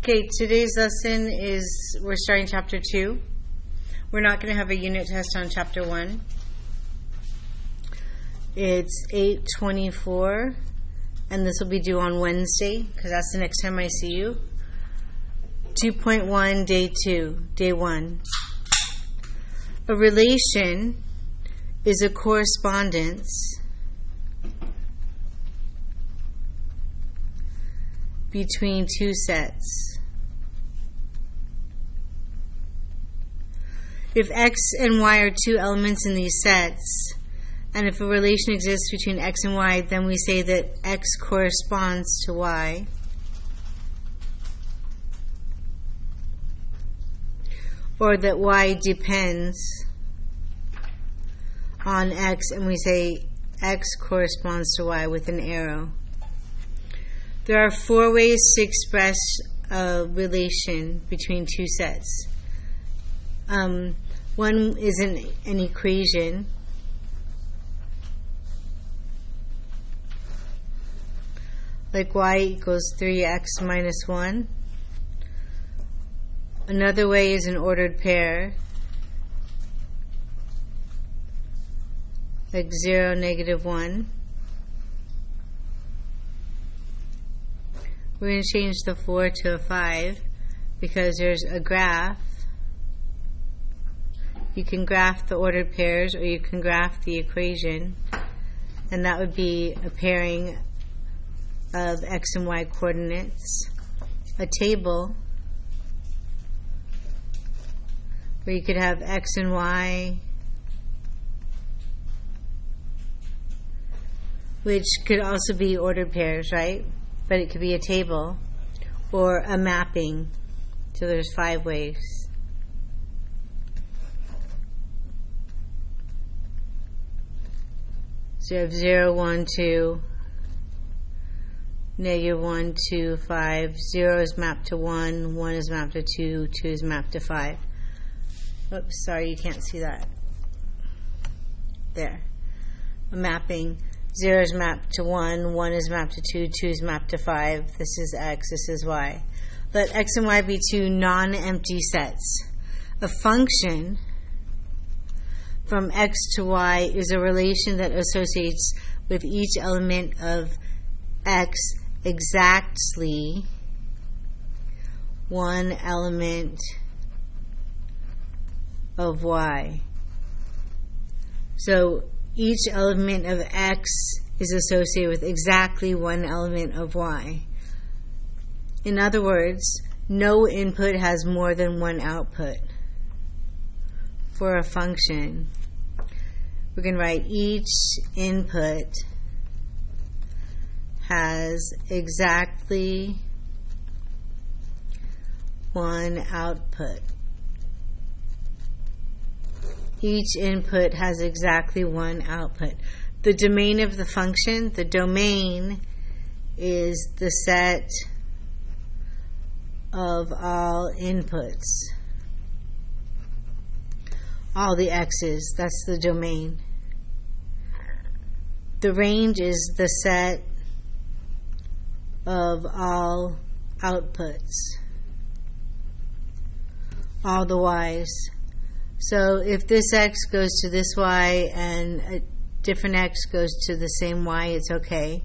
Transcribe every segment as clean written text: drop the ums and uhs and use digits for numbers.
Okay, today's lesson is we're starting chapter 2. We're not going to have a unit test on chapter 1. It's 8:24, and this will be due on Wednesday because that's the next time I see you. 2.1, day 2, day 1. A relation is a correspondence between two sets. If X and Y are two elements in these sets, and if a relation exists between X and Y, then we say that X corresponds to Y. Or that Y depends on X, and we say X corresponds to Y with an arrow. There are 4 ways to express a relation between two sets. One is an equation. Like y equals 3x minus 1. Another way is an ordered pair. Like 0, negative 1. We're going to change the 4 to a 5 because there's a graph. You can graph the ordered pairs or you can graph the equation, and that would be a pairing of X and Y coordinates. A table where you could have X and Y, which could also be ordered pairs, right? But it could be a table or a mapping. So there's 5 ways. So you have 0, 1, 2, negative 1, 2, 5. 0 is mapped to 1, 1 is mapped to 2, 2 is mapped to 5. Oops, sorry, you can't see that. There. A mapping. 0 is mapped to 1, 1 is mapped to 2, 2 is mapped to 5. This is X, this is Y. Let X and Y be two non-empty sets. A function from X to Y is a relation that associates with each element of X exactly one element of Y. So each element of X is associated with exactly one element of Y. In other words, no input has more than one output. For a function, we're going to write each input has exactly one output. Each input has exactly one output. The domain of the function, the domain is the set of all inputs. All the x's, that's the domain. The range is the set of all outputs. All the y's. So if this x goes to this y and a different x goes to the same y, it's okay.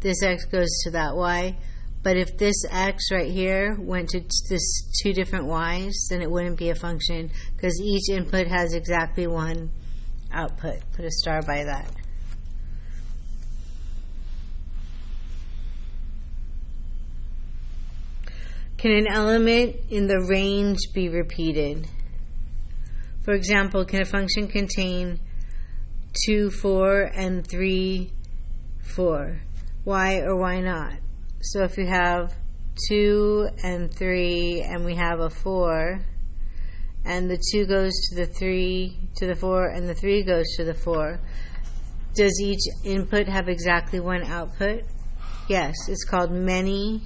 This x goes to that y. But if this x right here went to this 2 different y's, then it wouldn't be a function because each input has exactly one output. Put a star by that. Can an element in the range be repeated? For example, can a function contain 2, 4, and 3, 4? Why or why not? So if you have 2 and 3 and we have a 4, and the 2 goes to the 3 to the 4 and the 3 goes to the 4, does each input have exactly one output? Yes, it's called many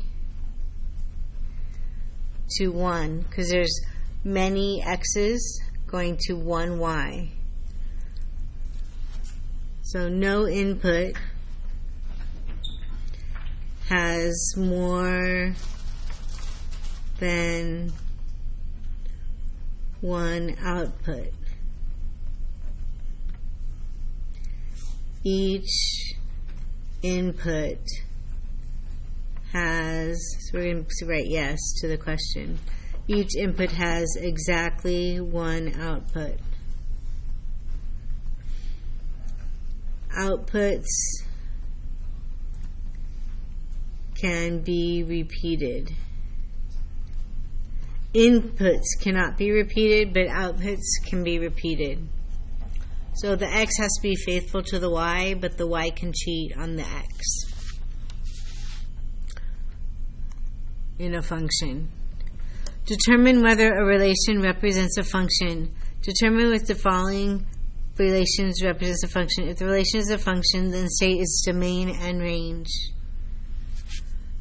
to 1 because there's many x's going to one y. So no input has more than one output. Each input has, so we're going to write yes to the question. Each input has exactly one output. Outputs can be repeated. Inputs cannot be repeated, but outputs can be repeated. So the x has to be faithful to the y, but the y can cheat on the x in a function. Determine whether a relation represents a function. Determine if the following relations represents a function. If the relation is a function, then state its domain and range.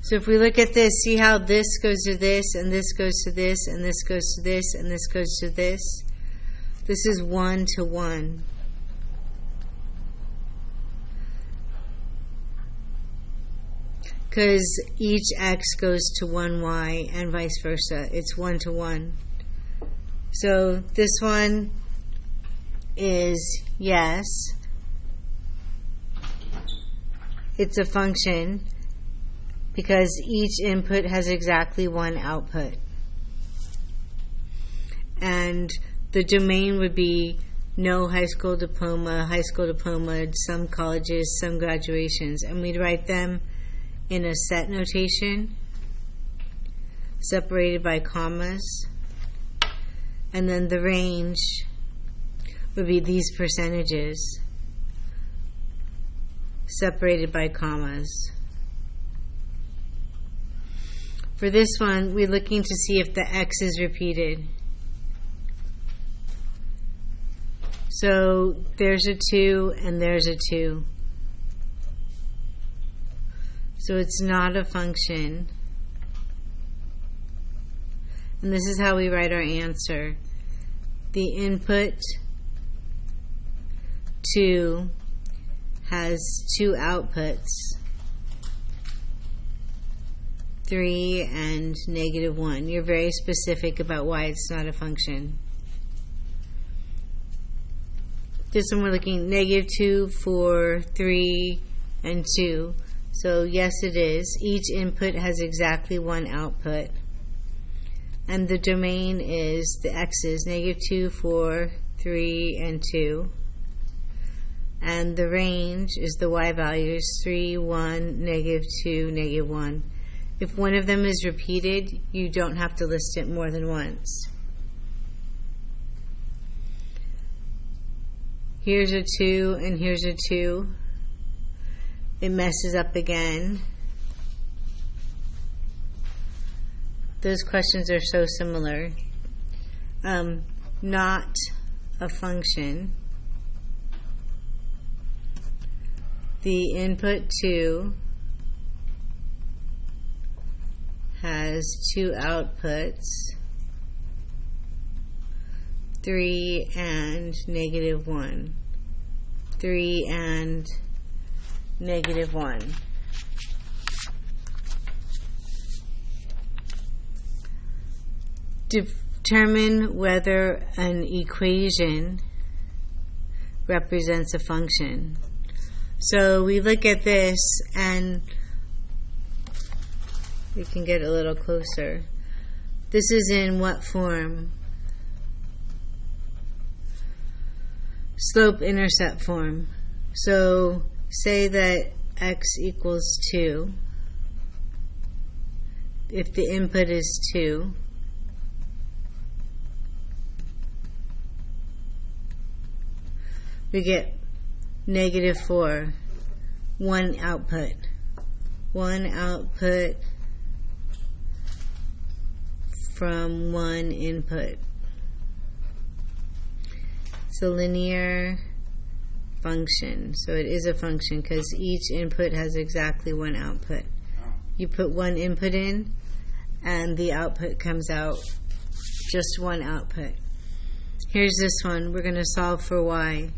So if we look at this, see how this goes to this, and this goes to this, and this goes to this, and this goes to this? This is 1 to 1. Because each x goes to one y and vice versa. It's 1 to 1. So this one is yes. It's a function because each input has exactly one output. And the domain would be no high school diploma, some colleges, some graduations. And we'd write them in a set notation, separated by commas. And then the range would be these percentages, separated by commas. For this one, we're looking to see if the x is repeated. So there's a 2 and there's a 2. So it's not a function. And this is how we write our answer. The input 2 has two outputs, 3 and -1. You're very specific about why it's not a function. This one we're looking -2, 4, 3, and 2. So yes, it is. Each input has exactly one output. And the domain is the x's, -2, 4, 3, and 2. And the range is the y values, 3, 1, -2, -1. If one of them is repeated, you don't have to list it more than once. Here's a 2 and here's a 2. It messes up again. Those questions are so similar. Not a function. The input 2 has two outputs, 3 and -1. 3 and -1. Determine whether an equation represents a function. So we look at this and we can get a little closer. This is in what form? Slope-intercept form. So say that x equals 2. If the input is 2, we get -4, one output. One output from one input. It's a linear function. So it is a function because each input has exactly one output. You put one input in and the output comes out just one output. Here's this one. We're going to solve for y.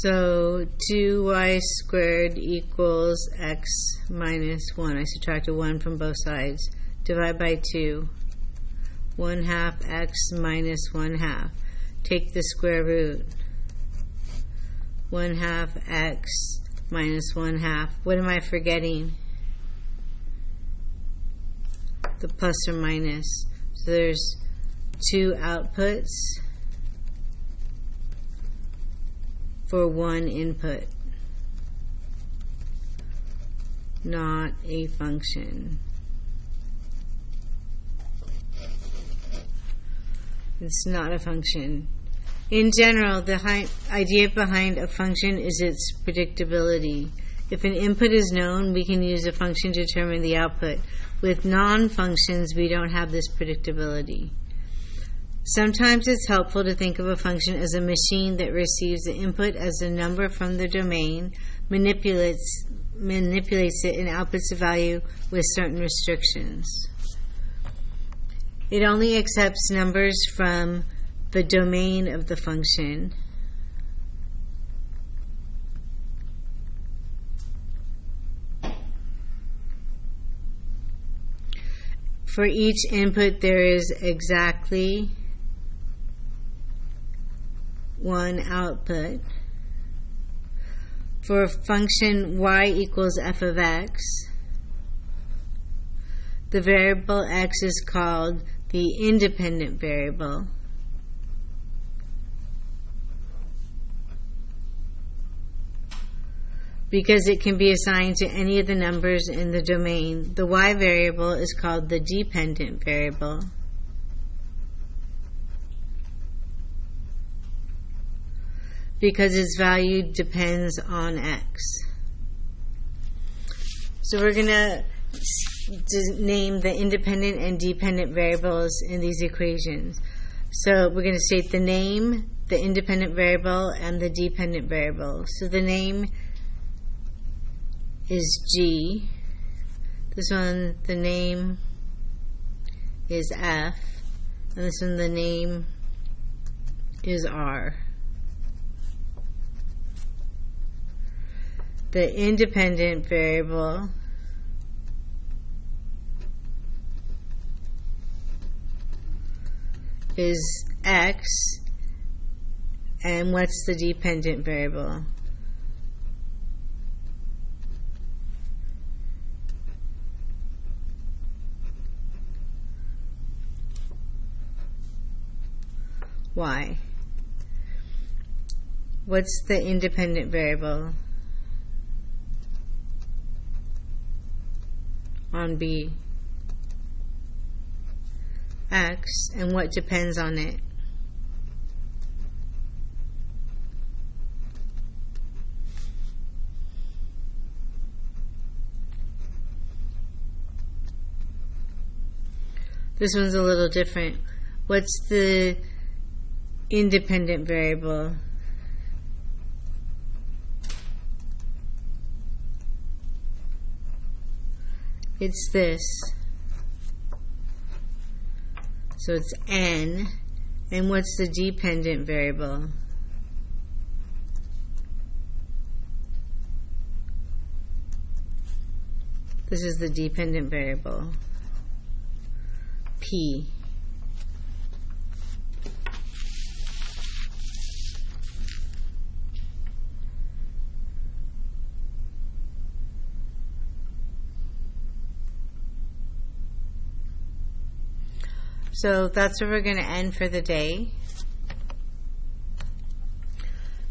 So 2y squared equals x minus 1. I subtracted 1 from both sides. Divide by 2. 1/2 x minus 1/2. Take the square root. 1/2 x minus 1/2. What am I forgetting? The plus or minus. So there's two outputs for one input, not a function. It's not a function. In general, the idea behind a function is its predictability. If an input is known, we can use a function to determine the output. With non-functions, we don't have this predictability. Sometimes it's helpful to think of a function as a machine that receives the input as a number from the domain, manipulates it, and outputs the value with certain restrictions. It only accepts numbers from the domain of the function. For each input, there is exactly one output. For a function y equals f of x, the variable x is called the independent variable. Because it can be assigned to any of the numbers in the domain. The y variable is called the dependent variable. Because its value depends on x. So we're going to name the independent and dependent variables in these equations. So we're going to state the name, the independent variable, and the dependent variable. So the name is G. This one, the name is F. And this one, the name is R. The independent variable is X. And what's the dependent variable? Y. What's the independent variable on B? X. And what depends on it? This one's a little different. What's the independent variable? It's this. So it's N. And what's the dependent variable? This is the dependent variable. P. So that's where we're going to end for the day.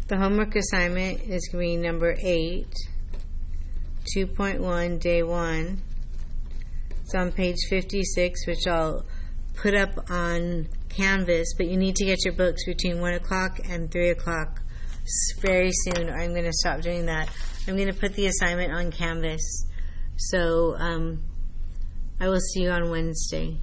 The homework assignment is going to be number 8, 2.1, day 1. It's on page 56, which I'll put up on Canvas, but you need to get your books between 1 o'clock and 3 o'clock very soon, or I'm going to stop doing that. I'm going to put the assignment on Canvas. So I will see you on Wednesday.